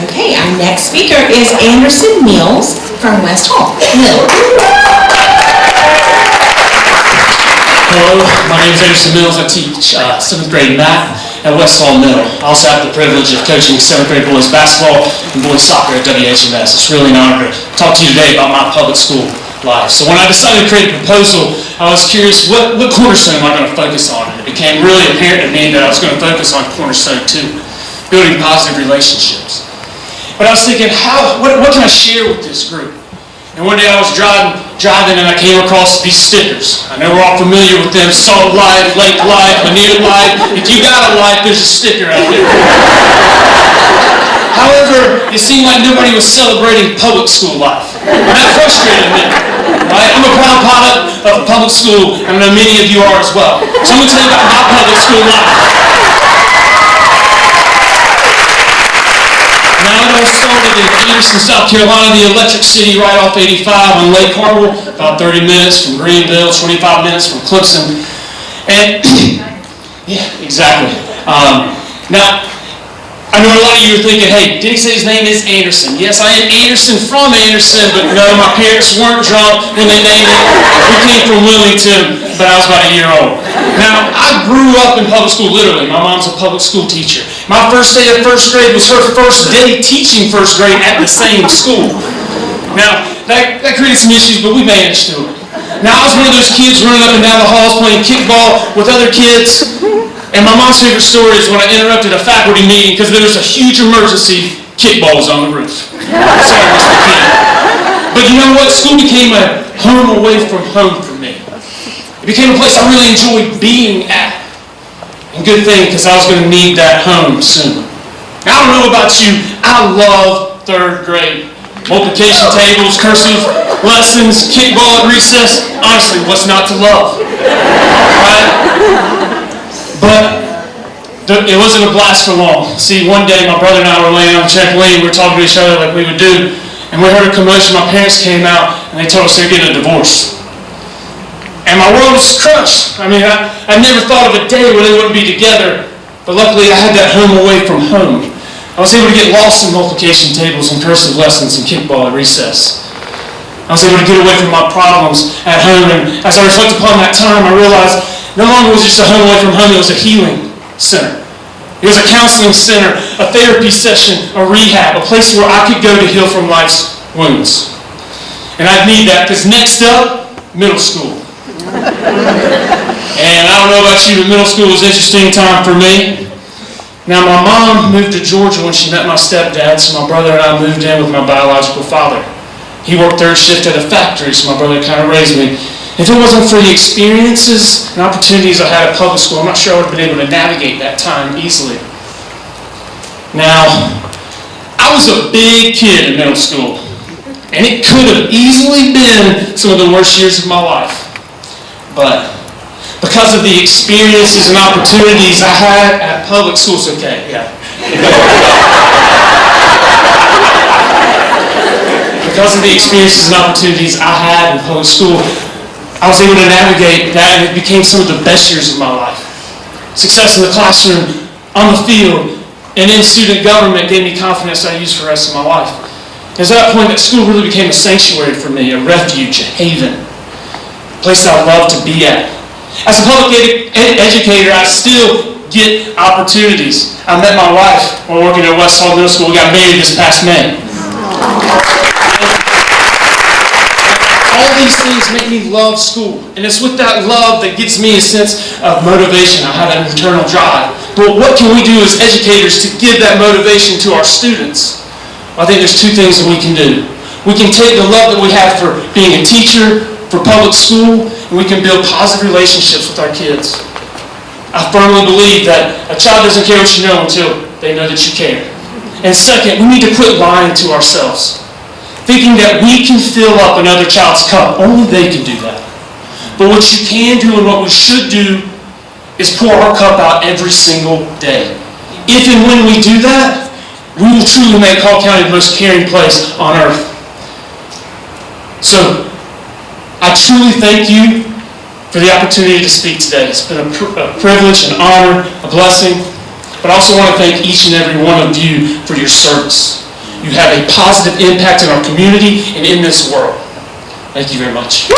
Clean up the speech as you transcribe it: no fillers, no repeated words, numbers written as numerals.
Okay, our next speaker is Anderson Mills from West Hall. Hello, my name is Anderson Mills. I teach 7th grade math at West Hall Middle. I also have the privilege of coaching 7th grade boys basketball and boys soccer at WHMS. It's really an honor to talk to you today about my public school life. So when I decided to create a proposal, I was curious, what cornerstone am I going to focus on? And it became really apparent to me that I was going to focus on cornerstone 2, building positive relationships. But I was thinking, what can I share with this group? And one day I was driving and I came across these stickers. I know we're all familiar with them: Salt Life, Lake Life, Bonita Life. If you got a life, there's a sticker out there. However, it seemed like nobody was celebrating public school life. And that frustrated me. Right? I'm a proud product of public school, and I know many of you are as well. So I'm going to tell you about my public school life. Now, I started in Anderson, South Carolina, the electric city right off 85 on Lake Hartwell, about 30 minutes from Greenville, 25 minutes from Clemson. And, yeah, exactly. Now, I know a lot of you are thinking, hey, did he say his name is Anderson? Yes, I am Anderson from Anderson, but no, my parents weren't drunk when they named it. We came from Wilmington, but I was about a year old. Now, I grew up in public school, literally. My mom's a public school teacher. My first day of first grade was her first day teaching first grade at the same school. Now, that created some issues, but we managed to it. Now, I was one of those kids running up and down the halls playing kickball with other kids. And my mom's favorite story is when I interrupted a faculty meeting because there was a huge emergency, kickball was on the roof. Sorry, Mr. Kid. But you know what? School became a home away from home for me. It became a place I really enjoyed being at. And good thing, because I was going to need that home soon. Now, I don't know about you, I love 3rd grade. Multiplication tables, cursive lessons, kickball at recess. Honestly, what's not to love? Right? But it wasn't a blast for long. See, one day my brother and I were laying on the trampoline, we were talking to each other like we would do, and we heard a commotion. My parents came out and they told us they were getting a divorce. And my world was crushed. I mean, I never thought of a day where they wouldn't be together, but luckily I had that home away from home. I was able to get lost in multiplication tables and cursive lessons and kickball at recess. I was able to get away from my problems at home, and as I reflect upon that time, I realized no longer was it just a home away from home, it was a healing center. It was a counseling center, a therapy session, a rehab, a place where I could go to heal from life's wounds. And I'd need that, because next up, middle school. And I don't know about you, but middle school was an interesting time for me. Now, my mom moved to Georgia when she met my stepdad, so my brother and I moved in with my biological father. He worked 3rd shift at a factory, so my brother kind of raised me. If it wasn't for the experiences and opportunities I had at public school, I'm not sure I would have been able to navigate that time easily. Now, I was a big kid in middle school, and it could have easily been some of the worst years of my life. But because of the experiences and opportunities I had at public school, it's okay, yeah. Because of the experiences and opportunities I had in public school, I was able to navigate that, and it became some of the best years of my life. Success in the classroom, on the field, and in student government gave me confidence I used for the rest of my life. It was at that point that school really became a sanctuary for me, a refuge, a haven, a place that I loved to be at. As a public educator, I still get opportunities. I met my wife while working at West Hall Middle School. We got married this past May. All these things make me love school, and it's with that love that gives me a sense of motivation. I have that internal drive. But what can we do as educators to give that motivation to our students? Well, I think there's 2 things that we can do. We can take the love that we have for being a teacher, for public school, and we can build positive relationships with our kids. I firmly believe that a child doesn't care what you know until they know that you care. And second, we need to quit lying to ourselves, thinking that we can fill up another child's cup. Only they can do that. But what you can do and what we should do is pour our cup out every single day. If and when we do that, we will truly make Hall County the most caring place on earth. So, I truly thank you for the opportunity to speak today. It's been a privilege, an honor, a blessing. But I also want to thank each and every one of you for your service. You have a positive impact in our community and in this world. Thank you very much.